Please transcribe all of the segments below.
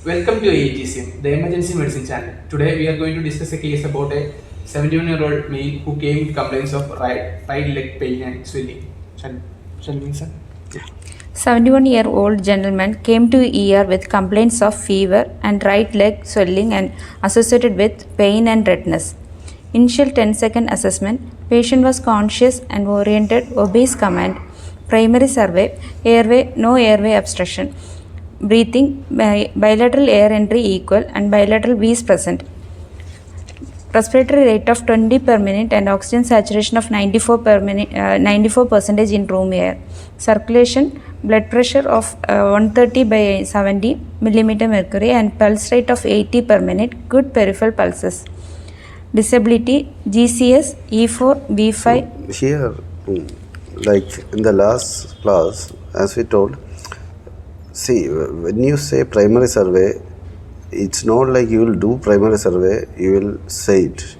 Welcome to AETCM, the emergency medicine channel. Today we are going to discuss a case about a 71-year-old male who came with complaints of right leg pain and swelling. Shall we, sir? 71-year-old gentleman came to ER with complaints of fever and right leg swelling and associated with pain and redness. Initial 10-second assessment, patient was conscious and oriented, obese command, primary survey, airway, no airway obstruction, breathing, bilateral air entry equal and bilateral V's present. Respiratory rate of 20 per minute and oxygen saturation of 94% in room air. Circulation, blood pressure of 130 by 70 millimeter mercury and pulse rate of 80 per minute, good peripheral pulses. Disability, GCS, E4, B5. So here, like in the last class, as we told, see, when you say primary survey, it's not like you will do primary survey, you will say it.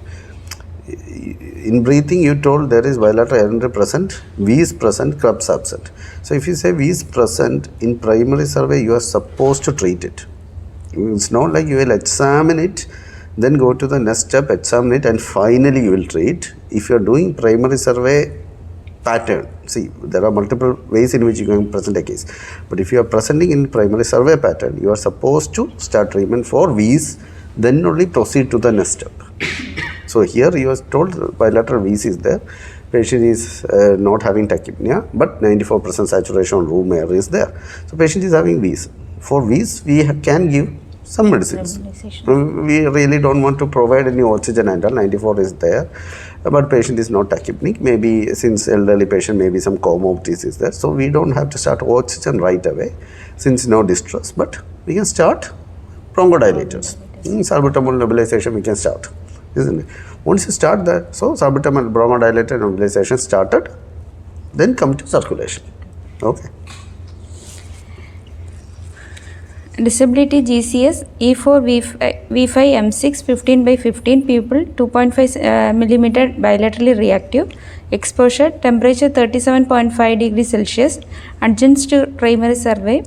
In breathing, you told there is bilateral air entry present, V is present, Krebs absent. So if you say V is present, in primary survey, you are supposed to treat it. It's not like you will examine it, then go to the next step, examine it, and finally you will treat. If you are doing primary survey pattern, see, there are multiple ways in which you can present a case. But if you are presenting in primary survey pattern, you are supposed to start treatment for V's, then only proceed to the next step. So here you are told bilateral V's is there. Patient is not having tachypnea, but 94% saturation on room air is there. So patient is having V's. For V's, we can give some medicines. We really don't want to provide any oxygen and all. 94 is there, but patient is not tachypnic. Maybe since elderly patient, maybe some comorbidities is there. So we don't have to start oxygen right away, since no distress. But we can start bronchodilators. Salbutamol nebulization we can start, isn't it? Once you start that, so salbutamol bronchodilator nebulization started, then come to circulation. Okay. Disability, GCS, E4, V5, M6, 15 by 15 people, 2.5 millimeter bilaterally reactive. Exposure, temperature 37.5 degrees Celsius. Adjuncts to primary survey.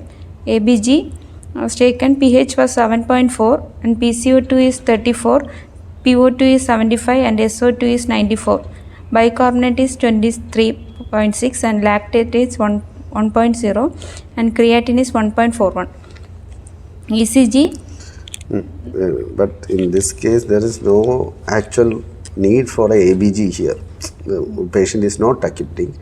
ABG was taken, pH was 7.4 and PCO2 is 34, PO2 is 75 and SO2 is 94. Bicarbonate is 23.6 and lactate is 1.0 and creatinine is 1.41. ECG? But in this case, there is no actual need for a ABG here. The patient is not tachypnic.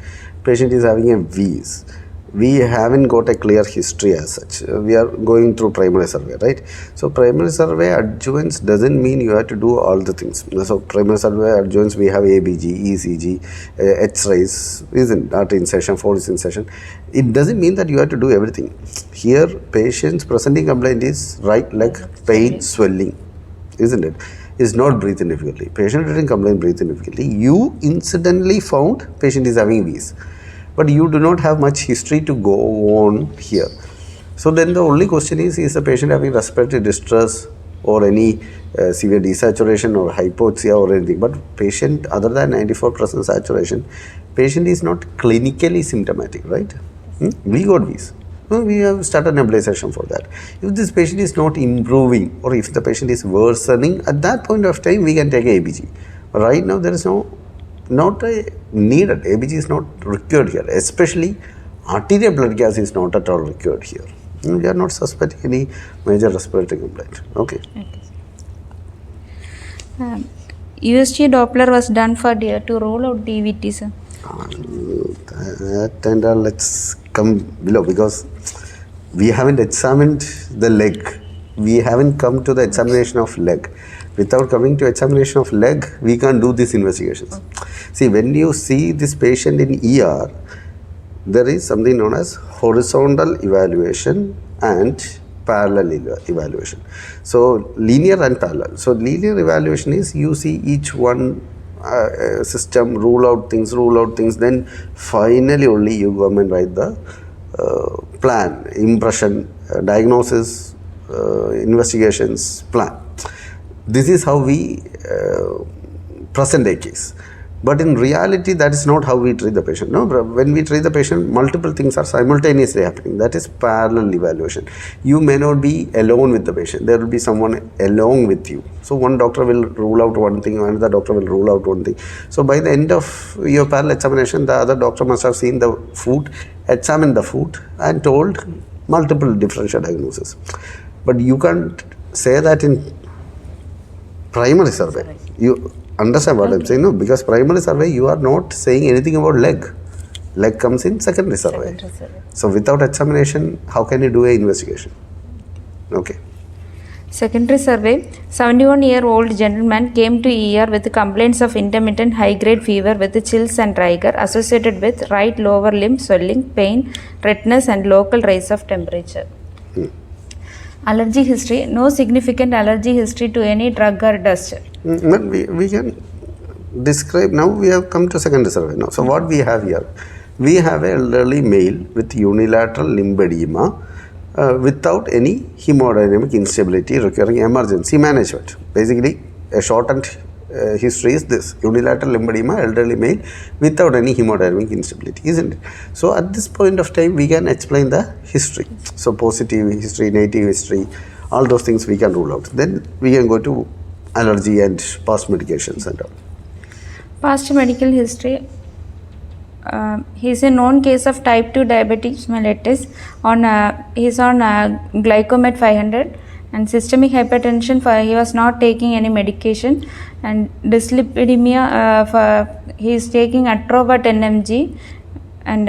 Patient is having a V's. We haven't got a clear history as such. We are going through primary survey, right? So primary survey adjuvants doesn't mean you have to do all the things. So primary survey adjuvants, we have ABG, ECG, X-rays, isn't artery incision, Foley's incision. It doesn't mean that you have to do everything. Here, patient's presenting complaint is right leg pain, swelling, isn't it? Is not breathing difficulty. Patient didn't complain breathing difficulty. You incidentally found patient is having V's, but you do not have much history to go on here. So then the only question is the patient having respiratory distress or any severe desaturation or hypoxia or anything? But patient, other than 94% saturation, patient is not clinically symptomatic, right? We got V's. We have started nebulization for that. If this patient is not improving or if the patient is worsening, at that point of time we can take ABG. But right now there is not a needed. ABG is not required here, especially arterial blood gas is not at all required here. We are not suspecting any major respiratory complaint. Okay. USG Doppler was done for to rule out DVT, sir. That and let's come below, because we haven't examined the leg. We haven't come to the examination of leg. Without coming to examination of leg, we can't do these investigations. See, when you see this patient in ER, there is something known as horizontal evaluation and parallel evaluation. So linear and parallel. So linear evaluation is you see each one system, rule out things, then finally only you come and write the plan, impression, diagnosis, investigations, plan. This is how we present a case. But in reality, that is not how we treat the patient. No, when we treat the patient, multiple things are simultaneously happening. That is parallel evaluation. You may not be alone with the patient. There will be someone along with you. So one doctor will rule out one thing, another doctor will rule out one thing. So by the end of your parallel examination, the other doctor must have seen the food, examined the food, and told multiple differential diagnoses. But you can't say that in primary survey. You understand what I'm saying? No, because primary survey you are not saying anything about leg. Leg comes in secondary survey. So without examination, how can you do an investigation? Okay. Secondary survey, 71-year-old gentleman came to ER with complaints of intermittent high-grade fever with chills and rigor associated with right lower limb swelling, pain, redness and local rise of temperature. Allergy history, no significant allergy history to any drug or dust. But we can describe, now we have come to secondary survey now. So what we have here, we have an elderly male with unilateral limb edema without any hemodynamic instability requiring emergency management. Basically, a shortened history is this: unilateral limb edema, elderly male without any hemodynamic instability, isn't it? So at this point of time, we can explain the history. So positive history, negative history, all those things we can rule out. Then we can go to allergy and past medications and all. Past medical history. He is a known case of type 2 diabetes mellitus. He is on glycomet 500 and systemic hypertension. He was not taking any medication, and dyslipidemia. He is taking Atrova 10 mg, and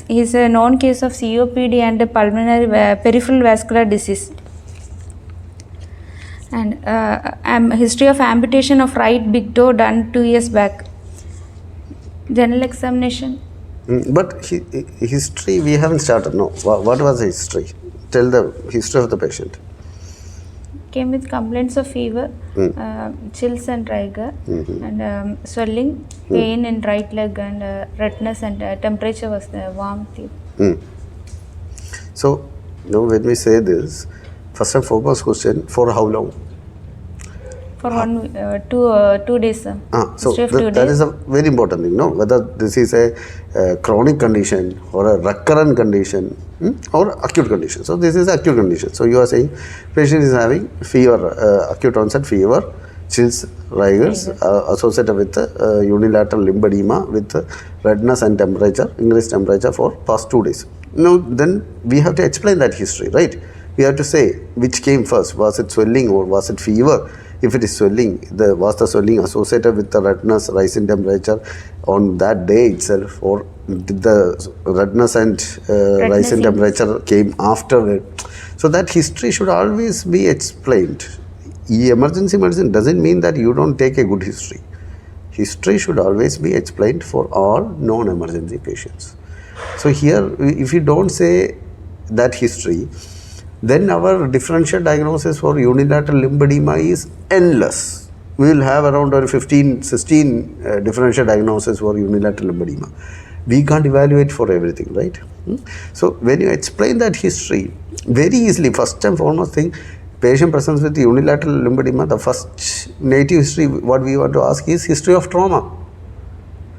he is a known case of COPD and pulmonary peripheral vascular disease. And history of amputation of right big toe done 2 years back. General examination. But history we haven't started. No. What was the history? Tell the history of the patient. Came with complaints of fever, chills and rigor, and swelling, pain in right leg, and redness, and temperature was warmth. So now when we say this, first and foremost question, for how long? For 2 days, sir. So that is a very important thing, no? Whether this is a chronic condition or a recurrent condition or acute condition. So this is acute condition. So you are saying patient is having fever, acute onset fever, chills, rigors associated with unilateral limb edema with redness and temperature, increased temperature for past 2 days. Now then we have to explain that history, right? We have to say which came first. Was it swelling or was it fever? If it is swelling, was the swelling associated with the redness, rise in temperature on that day itself, or did the redness and rise in temperature came after it? So that history should always be explained. Emergency medicine doesn't mean that you don't take a good history. History should always be explained for all non-emergency patients. So here, if you don't say that history, then our differential diagnosis for unilateral limb edema is endless. We will have around 15, 16 differential diagnoses for unilateral limb edema. We can't evaluate for everything, right? So when you explain that history, very easily, first and foremost thing, patient presents with unilateral limb edema, the first native history, what we want to ask is history of trauma.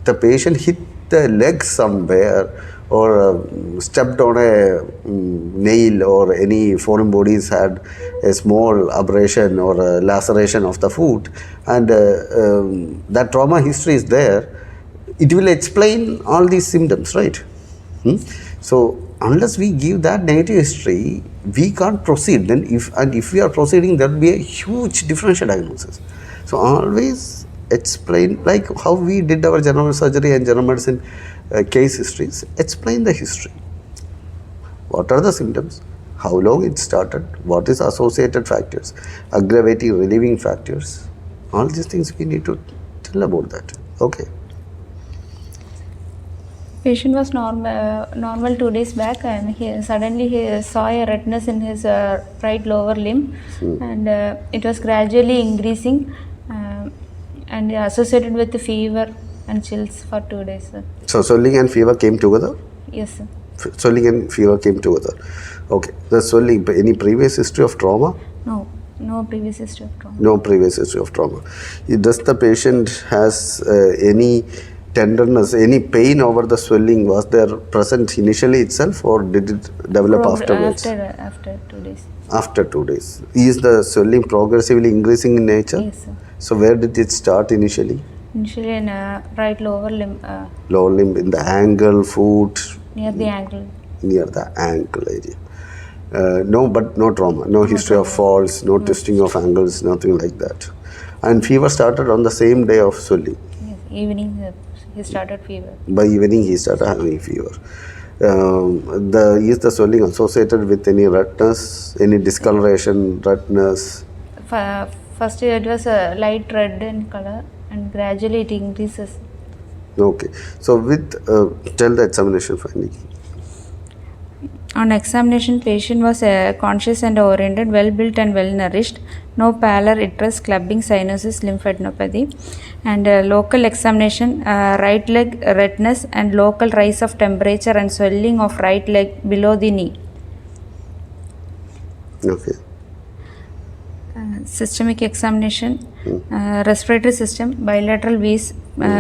The patient hit the leg somewhere, or stepped on a nail, or any foreign bodies had a small abrasion or a laceration of the foot, and that trauma history is there, it will explain all these symptoms, right? So unless we give that negative history, we can't proceed. Then if we are proceeding, there will be a huge differential diagnosis. So always explain, like how we did our general surgery and general medicine case histories, explain the history. What are the symptoms? How long it started? What is associated factors? Aggravating, relieving factors? All these things we need to tell about that. Okay. Patient was normal 2 days back, and he suddenly saw a redness in his right lower limb, and it was gradually increasing and associated with the fever and chills for 2 days, sir. So swelling and fever came together? Yes, sir. Swelling and fever came together. Okay. The swelling, any previous history of trauma? No No previous history of trauma. No previous history of trauma. Does the patient has any tenderness, any pain over the swelling? Was there present initially itself, or did it develop afterwards? After 2 days. After 2 days. Is the swelling progressively increasing in nature? Yes, sir. So where did it start initially? Initially in right lower limb, Lower limb, in the ankle, foot, near the ankle. near the ankle area. No trauma, no history of falls, no twisting of ankles, nothing like that. And fever started on the same day of swelling. Yes, evening he started fever. By evening he started having fever. Is the swelling associated with any redness, any discoloration, redness? First it was a light red in color and gradually it increases. Okay. So tell the examination finding. On examination, patient was conscious and oriented, well built and well nourished. No pallor, itching, clubbing, cyanosis, lymphadenopathy. And local examination, right leg redness and local rise of temperature and swelling of right leg below the knee. Okay. Systemic examination, respiratory system, bilateral V's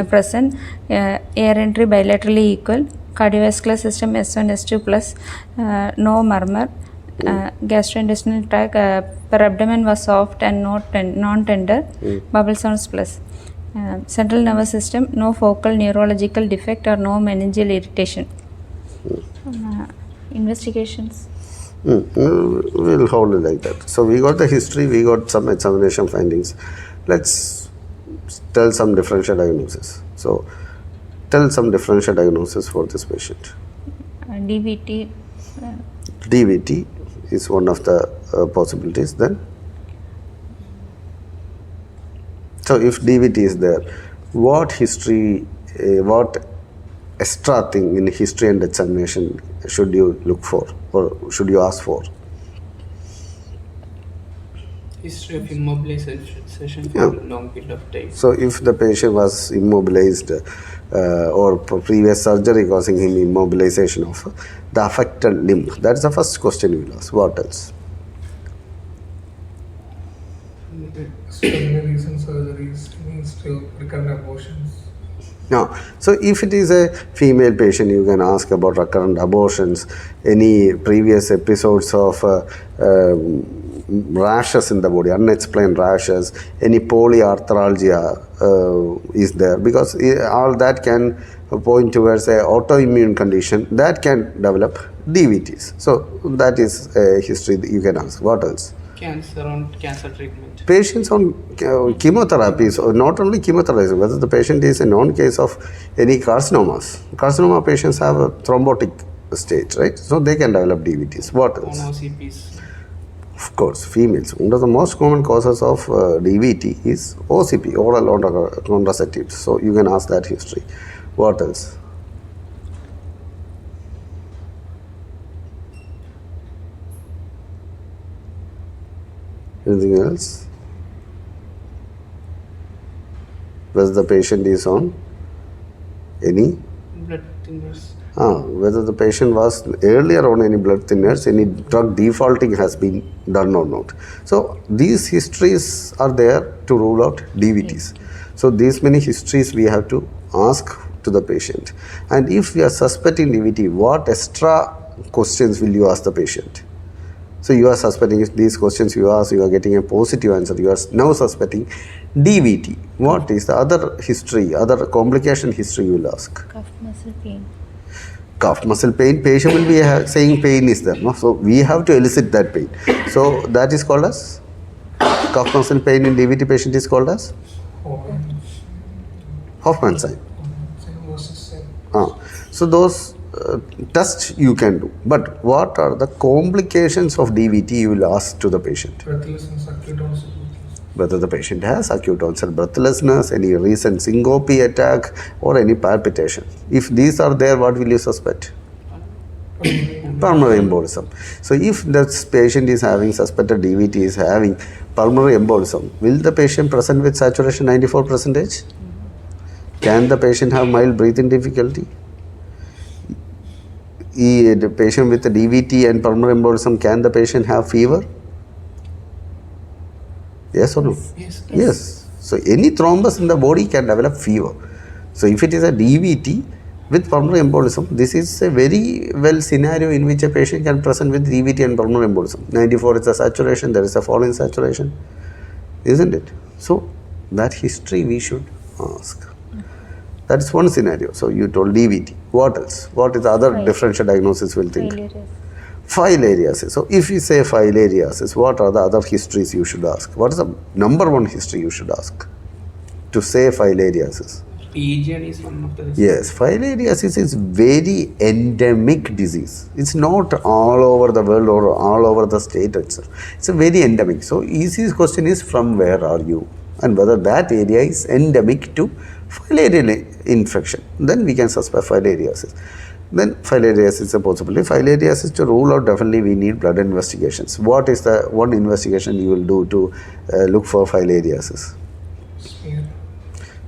present, air entry bilaterally equal, cardiovascular system S1, S2 plus, no murmur, gastrointestinal tract, per abdomen was soft and non-tender, bubble sounds plus. Central nervous system, no focal neurological defect or no meningeal irritation. Investigations. We'll hold it like that. So we got the history, we got some examination findings. Let's tell some differential diagnosis. So tell some differential diagnosis for this patient. DVT. DVT is one of the possibilities then. So if DVT is there, what history, what extra thing in history and examination should you look for or should you ask for? History of immobilization for a long period of time. So if the patient was immobilized or previous surgery causing him immobilization of the affected limb, that's the first question you will ask. What else? Extraordinary recent surgeries, means to recurrent abortions. No. So if it is a female patient, you can ask about recurrent abortions, any previous episodes of rashes in the body, unexplained rashes, any polyarthralgia is there, because all that can point towards a autoimmune condition that can develop DVTs. So that is a history that you can ask. What else? Cancer treatment. Patients on chemotherapy, so not only chemotherapy, whether the patient is a known case of any carcinomas. Carcinoma patients have a thrombotic state, right? So they can develop DVTs. What else? On OCPs. Of course, females. One of the most common causes of DVT is OCP, oral contraceptives. So you can ask that history. What else? Anything else? Whether the patient is on any? Blood thinners. Whether the patient was earlier on any blood thinners, any drug defaulting has been done or not. So these histories are there to rule out DVTs. So these many histories we have to ask to the patient. And if we are suspecting DVT, what extra questions will you ask the patient? So you are suspecting, if these questions you ask, you are getting a positive answer. You are now suspecting DVT. What is the other history, other complication history you will ask? Cuff muscle pain. Cuff muscle pain, patient will be saying pain is there. No? So we have to elicit that pain. So that is called as, cuff muscle pain in DVT patient is called as? Hoffman sign. So those tests you can do. But what are the complications of DVT you will ask to the patient? Breathlessness, acute onset. Whether the patient has acute onset breathlessness, any recent syncope attack or any palpitation. If these are there, what will you suspect? Pulmonary embolism. So if this patient is having suspected DVT, is having pulmonary embolism, will the patient present with saturation 94%? Can the patient have mild breathing difficulty? The patient with the DVT and pulmonary embolism, can the patient have fever? Yes or no? Yes. Yes. So any thrombus in the body can develop fever. So if it is a DVT with pulmonary embolism, this is a very well scenario in which a patient can present with DVT and pulmonary embolism. 94 is a saturation, there is a fall in saturation, isn't it? So that history we should ask. That's one scenario. So you told DVT. What else? What is the other differential diagnosis we'll think? Filariasis. So if you say filariasis, what are the other histories you should ask? What is the number one history you should ask to say filariasis? PGN is one of the. Yes, filariasis is very endemic disease. It's not all over the world or all over the state itself. It's a very endemic. So easiest question is from where are you and whether that area is endemic to filarial infection. Then we can suspect filariasis. Then filariasis is a possibility. Filariasis to rule out, definitely we need blood investigations. What is the one investigation you will do to look for filariasis? Smear.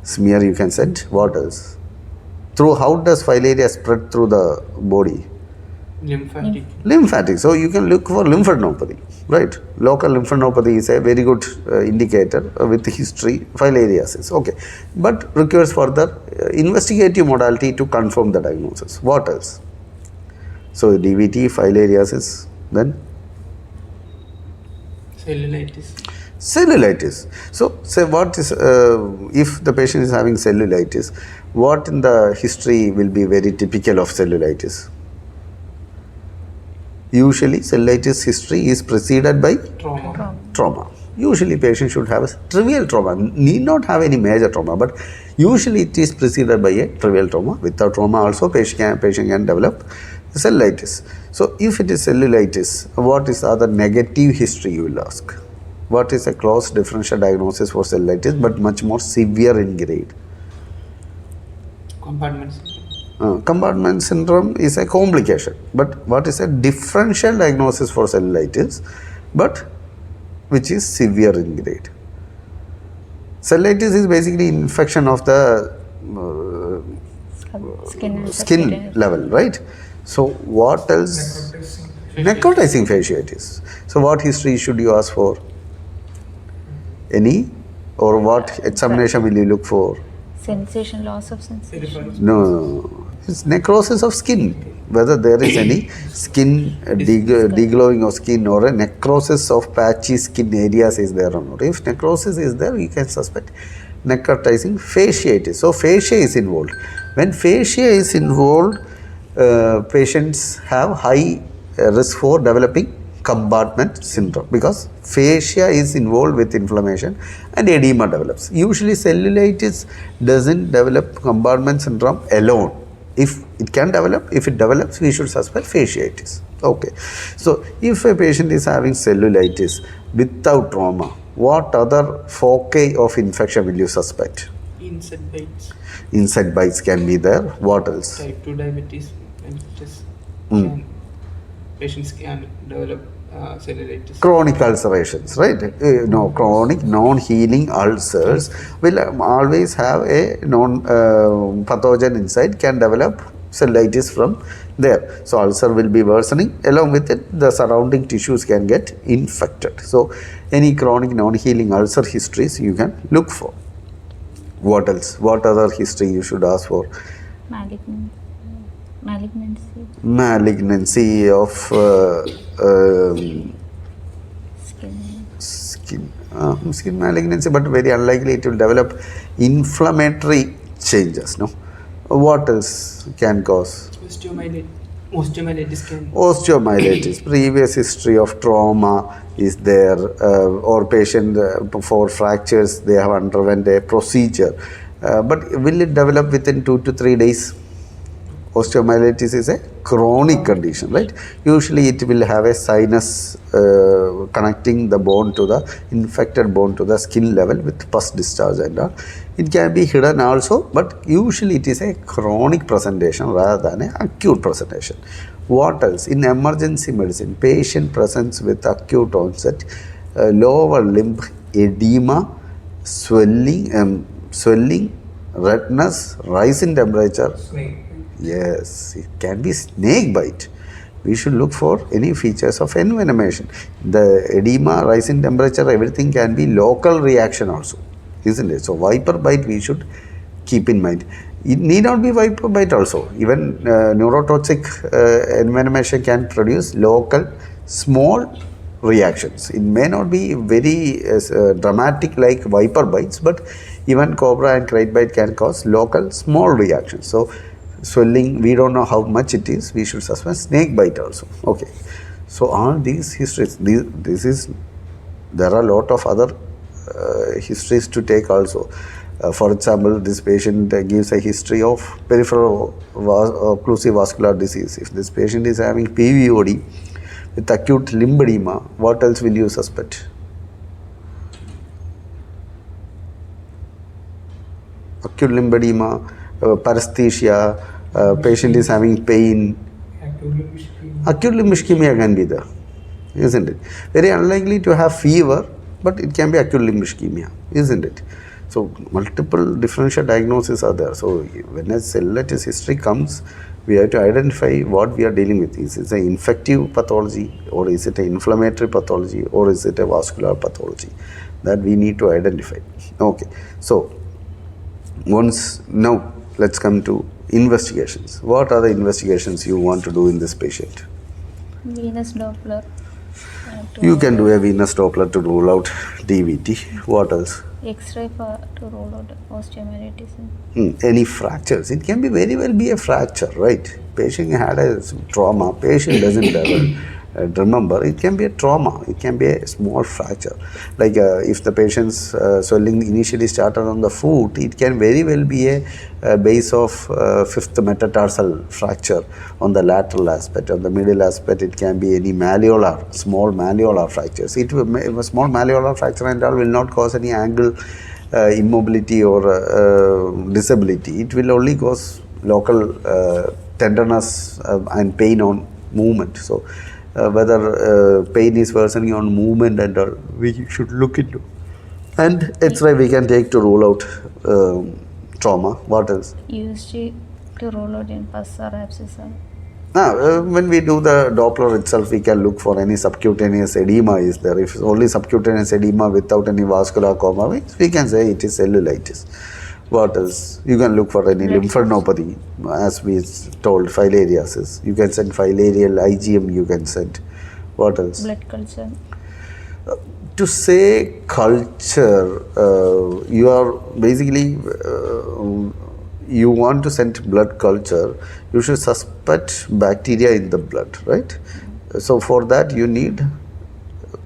Smear you can send. What else? Through how does filaria spread through the body? Lymphatic. Lymphatic. So you can look for lymphadenopathy, right? Local lymphadenopathy is a very good indicator with history, filariasis. Okay, but requires further investigative modality to confirm the diagnosis. What else? So DVT, filariasis, then Cellulitis. cellulitis. So say what is if the patient is having cellulitis, what in the history will be very typical of cellulitis? Usually cellulitis history is preceded by trauma. Usually patient should have a trivial trauma, need not have any major trauma, but usually it is preceded by a trivial trauma. Without trauma also patient can develop cellulitis. So if it is cellulitis, what is the other negative history you will ask? What is a close differential diagnosis for cellulitis but much more severe in grade? Compartments. Compartment syndrome is a complication, but what is a differential diagnosis for cellulitis but which is severe in grade? Cellulitis is basically infection of the skin level, right? So what else? Necrotizing fasciitis. So what history should you ask for? Any? Or what examination will you look for? Sensation, loss of sensation. No, it's necrosis of skin. Whether there is any skin deglowing of skin or a necrosis of patchy skin areas is there or not. If necrosis is there, we can suspect necrotizing fasciitis. So fascia is involved. When fascia is involved, patients have high risk for developing compartment syndrome because fascia is involved with inflammation and edema develops. Usually cellulitis doesn't develop compartment syndrome alone. If it can develop, if it develops, we should suspect fasciitis. Okay. So if a patient is having cellulitis without trauma, what other foci of infection will you suspect? Insect bites. Insect bites can be there. What else? Type 2 diabetes. Patients can develop cellulitis. Chronic ulcerations, right? Chronic non-healing ulcers will always have a pathogen inside, can develop cellulitis from there. So ulcer will be worsening, along with it the surrounding tissues can get infected. So any chronic non-healing ulcer histories you can look for. What else? What other history you should ask for? Malignancy of skin malignancy, but very unlikely it will develop inflammatory changes. No, what else can cause? Osteomyelitis can. Osteomyelitis, previous history of trauma is there, or patient for fractures they have underwent a procedure, but will it develop within 2 to 3 days? Osteomyelitis is a chronic condition, right? Usually it will have a sinus connecting the bone to the infected bone to the skin level with pus discharge and all. It can be hidden also, but usually it is a chronic presentation rather than an acute presentation. What else? In emergency medicine, patient presents with acute onset lower limb edema, swelling, redness, rise in temperature. Snake. Yes, it can be snake bite. we should look for any features of envenomation. The edema, rise in temperature, everything can be local reaction also, isn't it? So viper bite we should keep in mind. It need not be viper bite also. Even neurotoxic envenomation can produce local small reactions. It may not be very dramatic like viper bites, but even cobra and crate bite can cause local small reactions. So swelling, we don't know how much it is, we should suspect. Snake bite also. Okay. So all these histories, there are a lot of other histories to take also. For example, this patient gives a history of peripheral occlusive vascular disease. If this patient is having PVOD with acute limb edema, what else will you suspect? Acute limb edema, paresthesia, patient is having pain. Acute limb ischemia can be there, isn't it? Very unlikely to have fever, but it can be acute limb ischemia, isn't it? So multiple differential diagnoses are there. So when a cellulitis history comes, we have to identify what we are dealing with. Is it an infective pathology, or is it an inflammatory pathology, or is it a vascular pathology? That we need to identify. Okay. So now let's come to investigations. What are the investigations you want to do in this patient? Venous Doppler. You can do a venous Doppler to rule out DVT. What else? X-ray to rule out osteomyelitis. Any fractures. It can be very well be a fracture, right? Patient had a trauma. Patient doesn't remember. It can be a trauma. It can be a small fracture. Like if the patient's swelling initially started on the foot, it can very well be a base of fifth metatarsal fracture on the lateral aspect. On the middle aspect, it can be any malleolar, small malleolar fractures. A small malleolar fracture and all will not cause any ankle immobility or disability. It will only cause local tenderness and pain on movement. So whether pain is worsening on movement and all, we should look into. And X-ray we can take to rule out trauma. What else? USG to rule out in pus or abscess. When we do the Doppler itself, we can look for any subcutaneous edema is there. If it's only subcutaneous edema without any vascular coma, we can say it is cellulitis. What else? You can look for any lymphadenopathy, as we told, filariasis. You can send filarial IgM, you can send. What else? Blood culture. To say culture, you are basically, you want to send blood culture, you should suspect bacteria in the blood, right? So for that you need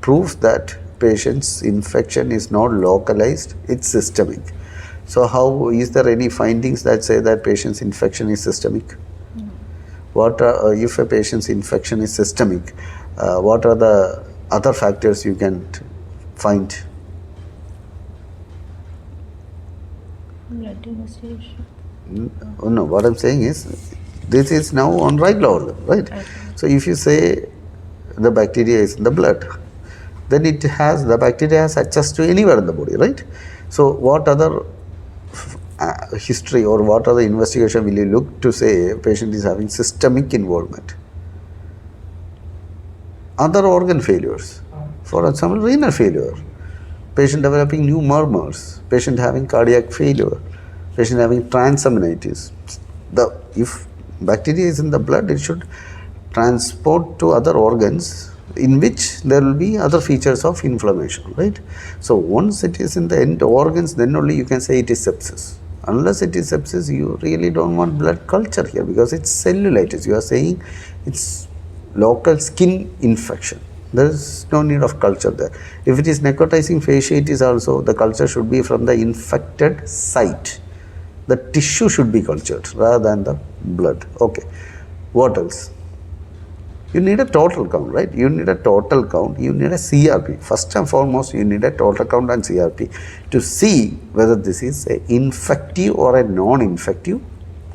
proof that patient's infection is not localized, it's systemic. So how is there any findings that say that patient's infection is systemic? What are, if a patient's infection is systemic, what are the other factors you can find? Blood investigation. No, what I'm saying is, this is now on right level, right? So if you say the bacteria is in the blood, then the bacteria has access to anywhere in the body, right? So what other history or what other investigation will you look to say a patient is having systemic involvement? Other organ failures, for example, renal failure, patient developing new murmurs, patient having cardiac failure, patient having transaminitis. If bacteria is in the blood, it should transport to other organs in which there will be other features of inflammation, right? So once it is in the end organs, then only you can say it is sepsis. Unless it is sepsis, you really don't want blood culture here because it's cellulitis. You are saying it's local skin infection. There is no need of culture there. If it is necrotizing fasciitis also, the culture should be from the infected site. The tissue should be cultured rather than the blood. Okay. What else? You need a total count, right? You need a total count. You need a CRP. First and foremost, you need a total count and CRP to see whether this is an infective or a non-infective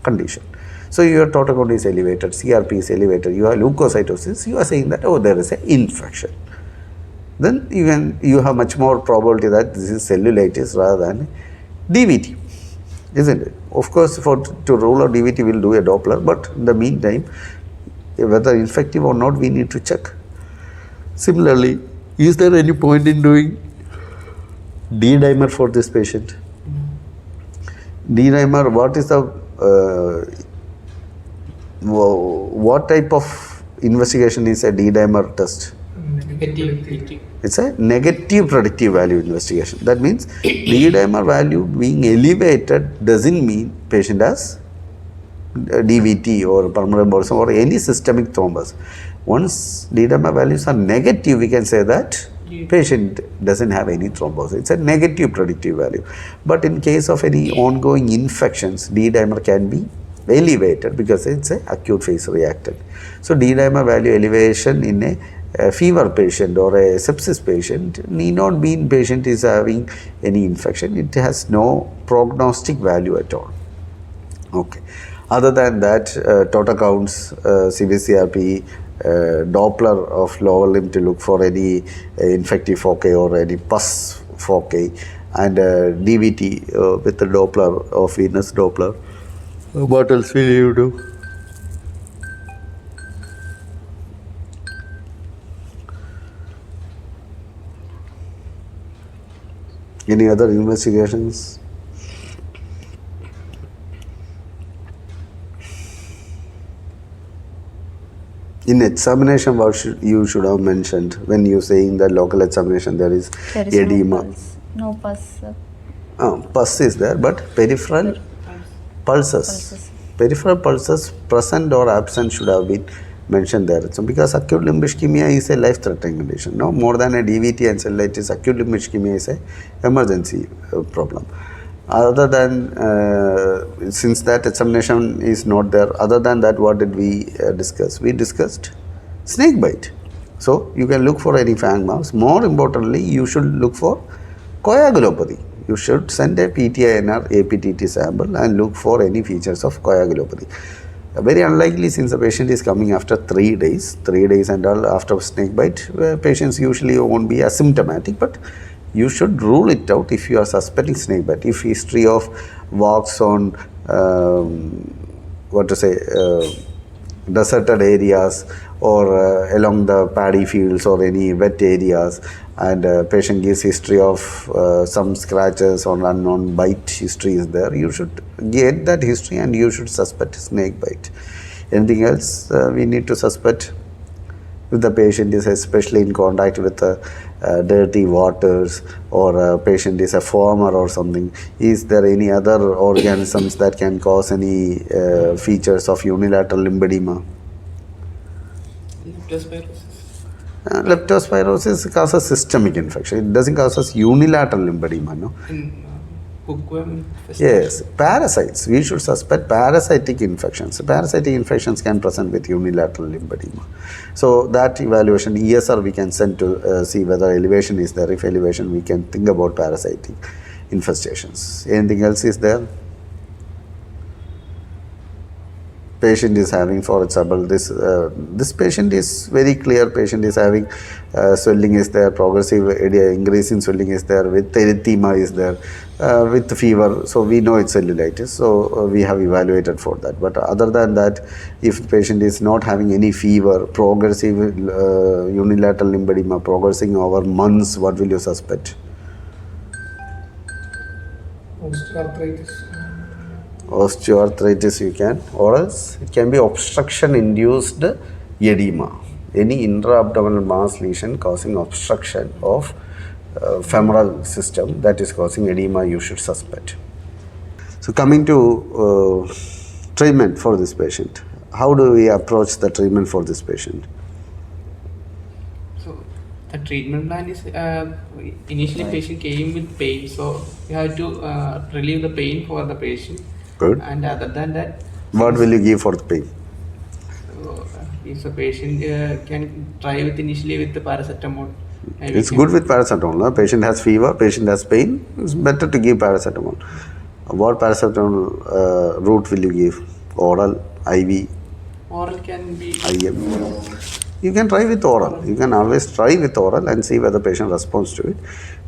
condition. So your total count is elevated, CRP is elevated, you have leukocytosis, you are saying that, oh, there is an infection. Then you have much more probability that this is cellulitis rather than DVT, isn't it? Of course, to rule out DVT, we'll do a Doppler, but in the meantime, whether infective or not, we need to check. Similarly, is there any point in doing D-dimer for this patient? D-dimer, what is the what type of investigation is a D-dimer test? Negative. It's a negative predictive value investigation. That means D-dimer value being elevated doesn't mean patient has DVT or pulmonary embolism or any systemic thrombus. Once D-dimer values are negative, we can say that patient doesn't have any thrombosis. It's a negative predictive value. But in case of any ongoing infections, D-dimer can be elevated because it's an acute phase reactant. So D-dimer value elevation in a fever patient or a sepsis patient need not mean patient is having any infection. It has no prognostic value at all. Okay. Other than that, total counts, CBCRP, Doppler of lower limb to look for any infective foci or any pus foci, and DVT with the Doppler of venous Doppler. What else will you do? Any other investigations? In examination, what you should have mentioned when you saying that local examination there is edema. No pulse. Pus is there, but peripheral pulses. Peripheral pulses present or absent should have been mentioned there. So because acute limb ischemia is a life-threatening condition, no more than a DVT and cellulitis, acute limb ischemia is a emergency problem. Other than, since that examination is not there, other than that, what did we discuss? We discussed snake bite. So you can look for any fang marks. More importantly, you should look for coagulopathy. You should send a PTINR APTT sample and look for any features of coagulopathy. Very unlikely, since the patient is coming after 3 days and all after snake bite, patients usually won't be asymptomatic, but you should rule it out if you are suspecting snake bite. If history of walks on deserted areas or along the paddy fields or any wet areas, and patient gives history of some scratches or unknown bite history is there, you should get that history and you should suspect snake bite. Anything else we need to suspect? If the patient is especially in contact with dirty waters, or a patient is a farmer or something, is there any other organisms that can cause any features of unilateral lymphedema? Leptospirosis causes systemic infection. It doesn't cause unilateral lymphedema, no? Hookworm infestation. Yes, parasites. We should suspect parasitic infections. Parasitic infections can present with unilateral lymphedema. So that evaluation, ESR, we can send to see whether elevation is there. If elevation, we can think about parasitic infestations. Anything else is there? Patient is having, for example, this patient is very clear. Patient is having swelling is there, progressive increase in swelling is there, with erythema is there, with fever. So we know it's cellulitis. So we have evaluated for that. But other than that, if the patient is not having any fever, progressive unilateral lymphedema progressing over months, what will you suspect? Osteoarthritis. Osteoarthritis you can, or else it can be obstruction induced edema, any intra-abdominal mass lesion causing obstruction of femoral system that is causing edema, you should suspect. So coming to treatment for this patient, how do we approach the treatment for this patient? So the treatment plan is initially patient came with pain, so you have to relieve the pain for the patient. Good. And other than that, What will you give for the pain? so, if the patient can try with initially with the paracetamol. It's good with paracetamol. No? Patient has fever, patient has pain. It's better to give paracetamol. What paracetamol route will you give? Oral, IV, Oral can be IM? You can try with oral. You can always try with oral and see whether the patient responds to it.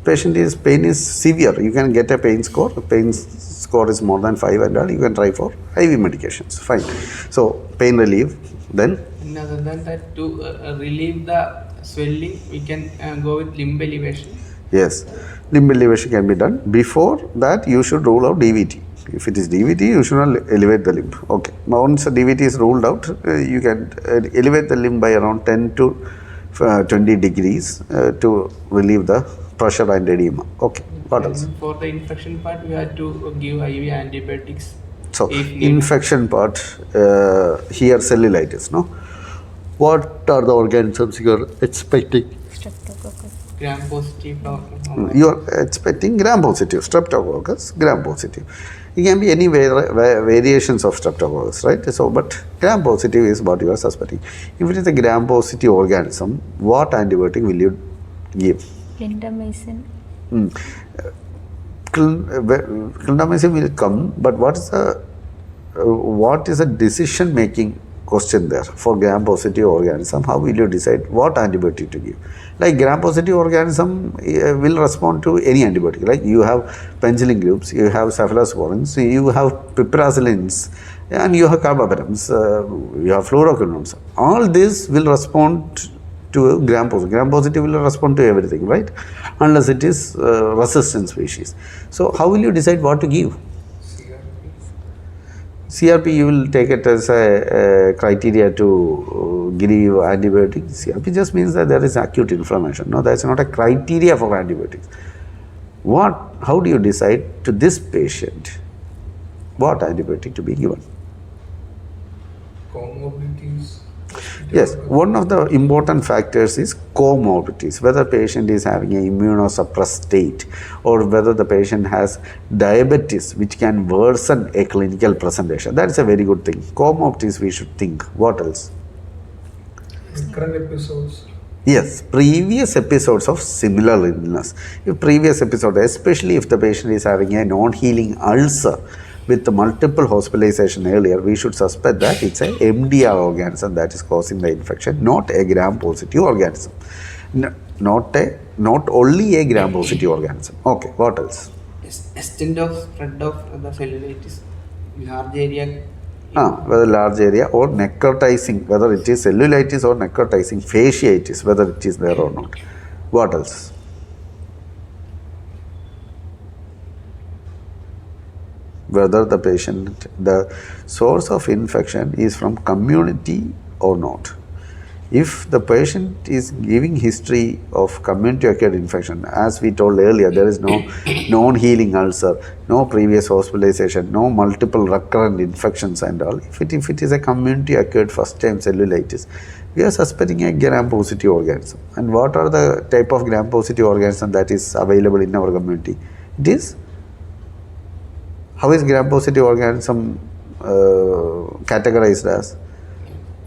Pain is severe. You can get a pain score. The pain score is more than 5 and all. You can try for IV medications. Fine. So pain relief. Then. And other than that, to relieve the swelling, we can go with limb elevation. Yes, limb elevation can be done. Before that, you should rule out DVT. If it is DVT, you should not elevate the limb. Okay. Once the DVT is ruled out, you can elevate the limb by around 10 to 20 degrees to relieve the pressure and edema. Okay. What else? For the infection part, we have to give IV antibiotics. So, infection part, here cellulitis, no? What are the organisms you are expecting? Gram positive. You are expecting gram positive, streptococcus, gram positive. It can be any variations of streptococcus, right? So, but gram positive is what you are suspecting. If it is a gram positive organism, what antibiotic will you give? Clindamycin. Clindamycin will come, but what is the decision making question there for gram positive organism? How will you decide what antibiotic to give? Like gram positive organism will respond to any antibiotic. Like you have penicillin groups, you have cephalosporins, you have piperacillins, and you have carbapenems, you have fluoroquinolones. All this will respond to gram positive. Gram positive will respond to everything, right? Unless it is resistant species. So how will you decide what to give? CRP, you will take it as a criteria to give antibiotics. CRP just means that there is acute inflammation. No, that's not a criteria for antibiotics. How do you decide to this patient what antibiotic to be given? Comorbidities. Yes, one of the important factors is comorbidities, whether patient is having an immunosuppressed state or whether the patient has diabetes which can worsen a clinical presentation. That is a very good thing. Comorbidities we should think. What else? Current episodes. Yes, previous episodes of similar illness. If previous episode, especially if the patient is having a non-healing ulcer with multiple hospitalization earlier, we should suspect that it's a MDR organism that is causing the infection, not a gram-positive organism. Not only a gram-positive organism. Okay, what else? Extent of spread of the cellulitis, large area. Whether large area or necrotizing, whether it is cellulitis or necrotizing fasciitis, whether it is there or not. What else? Whether the patient, the source of infection is from community or not. If the patient is giving history of community acquired infection, as we told earlier, there is no non-healing ulcer, no previous hospitalization, no multiple recurrent infections and all. If it is a community acquired first time cellulitis, we are suspecting a gram-positive organism. And what are the type of gram-positive organism that is available in our community? It is, how is gram-positive organism categorized as?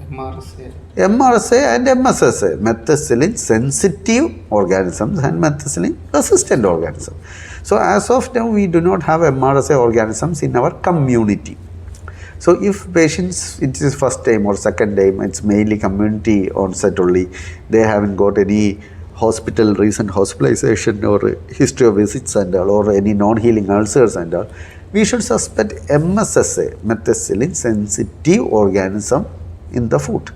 MRSA and MSSA, methicillin sensitive organisms and methicillin resistant organisms. So as of now, we do not have MRSA organisms in our community. So if patients, it is first time or second time, it's mainly community onset only, they haven't got any recent hospitalization or history of visits and all, or any non-healing ulcers and all, we should suspect MSSA, methicillin sensitive organism in the food.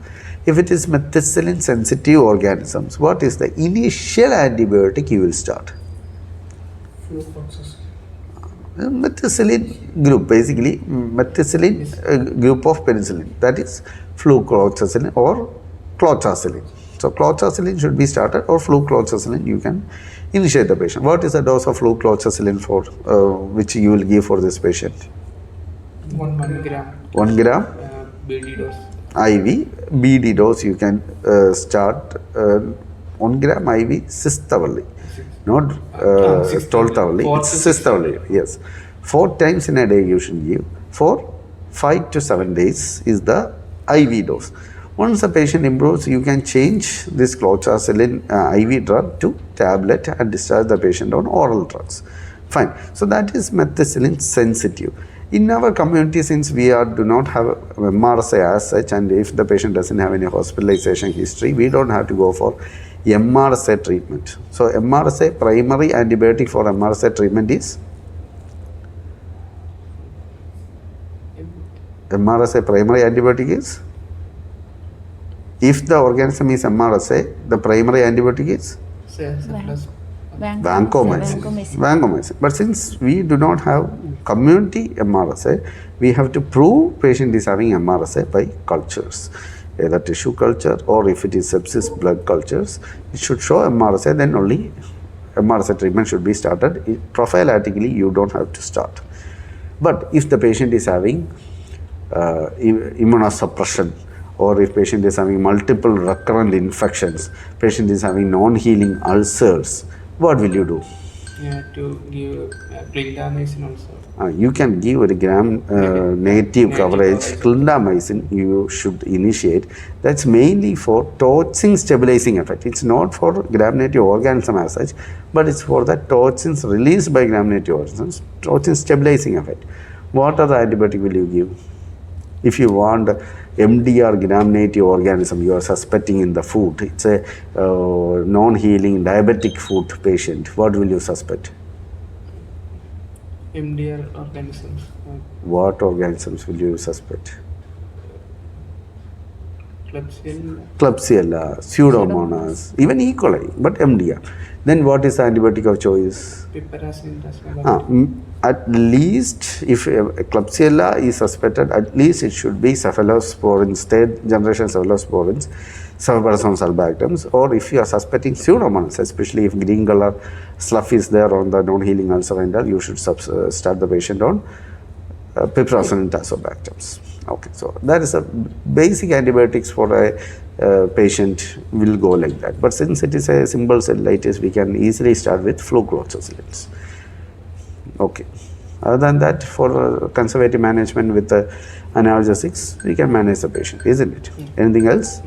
If it is methicillin sensitive organisms, what is the initial antibiotic you will start? Methicillin group, basically methicillin group of penicillin, that is flucloxacillin or cloxacillin. So cloxacillin should be started, or flucloxacillin you can initiate the patient. What is the dose of flucloxacillin for which you will give for this patient? 1 gram. 1 gram BD dose. IV, BD dose you can start 1 gram IV systole, not toltavally, it's systole, yes. 4 times in a day you should give. For 5 to 7 days is the IV dose. Once the patient improves, you can change this cloxacillin IV drug to tablet and discharge the patient on oral drugs. Fine. So that is methicillin sensitive. In our community, since we do not have MRSA as such, and if the patient doesn't have any hospitalization history, we don't have to go for MRSA treatment. So MRSA, primary antibiotic for MRSA treatment is MRSA primary antibiotic is, if the organism is MRSA, the primary antibiotic is vancomycin. Vancomycin. But since we do not have community MRSA, we have to prove patient is having MRSA by cultures, either tissue culture or if it is sepsis blood cultures, it should show MRSA, then only MRSA treatment should be started. Prophylactically, you don't have to start. But if the patient is having immunosuppression, or if patient is having multiple recurrent infections, patient is having non-healing ulcers, what will you do? Yeah, to give clindamycin also. You can give a gram-negative coverage. Clindamycin you should initiate. That's mainly for toxin stabilizing effect. It's not for gram-negative organism as such, but it's for the toxins released by gram-negative organisms, toxin stabilizing effect. What other antibiotic will you give? If you want MDR gram-negative organism you are suspecting in the food, it's a non-healing diabetic food patient, what will you suspect? MDR organisms. What organisms will you suspect? Klebsiella, Pseudomonas, even E. coli, but MDR. Then what is the antibiotic of choice? Piperacillin. At least, if Klebsiella is suspected, at least it should be cephalosporins, third generation cephalosporins, cephalosporin sulbactams, or if you are suspecting Pseudomonas, especially if green color slough is there on the non-healing ulcer and all, you should start the patient on piperacillin tazobactams. Okay, so that is a basic antibiotics for a patient will go like that. But since it is a simple cellulitis, we can easily start with flucloxacillins. Okay. Other than that, for conservative management with the analgesics, we can manage the patient, isn't it? Anything else?